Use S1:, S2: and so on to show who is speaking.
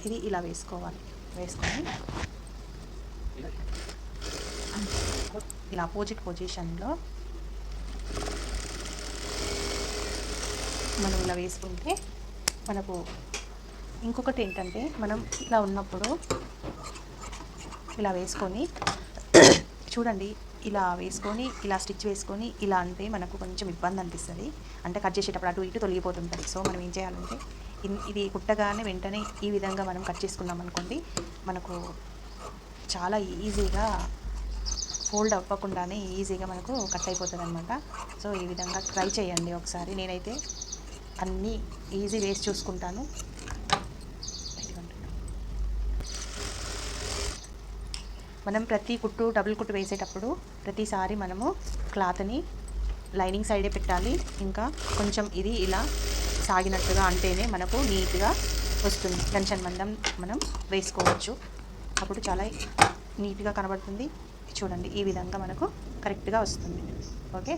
S1: ఇది ఇలా వేసుకోవాలి. వేసుకొని ఇలా అపోజిట్ పొజిషన్లో మనం ఇలా వేసుకుంటే మనకు ఇంకొకటి ఏంటంటే, మనం ఇలా ఉన్నప్పుడు ఇలా వేసుకొని చూడండి, ఇలా వేసుకొని ఇలా స్టిచ్ వేసుకొని ఇలా అంటే మనకు కొంచెం ఇబ్బంది అనిపిస్తుంది. అంటే కట్ చేసేటప్పుడు అటు ఇటు తొలగిపోతుంటుంది. సో మనం ఏం చేయాలంటే, ఇది కుట్టగానే వెంటనే ఈ విధంగా మనం కట్ చేసుకున్నాం అనుకోండి, మనకు చాలా ఈజీగా ఫోల్డ్ అవ్వకుండానే ఈజీగా మనకు కట్ అయిపోతుంది అనమాట. సో ఈ విధంగా ట్రై చేయండి ఒకసారి. నేనైతే అన్నీ ఈజీ వేసి చూసుకుంటాను. మనం ప్రతి కుట్టు డబుల్ కుట్టు వేసేటప్పుడు ప్రతిసారి మనము క్లాత్ని లైనింగ్ సైడే పెట్టాలి. ఇంకా కొంచెం ఇది ఇలా సాగినట్టుగా అంటేనే మనకు నీట్గా వస్తుంది. టెన్షన్ మందం మనం వేసుకోవచ్చు, అప్పుడు చాలా నీట్గా కనబడుతుంది. చూడండి, ఈ విధంగా మనకు కరెక్ట్గా వస్తుంది. ఓకే.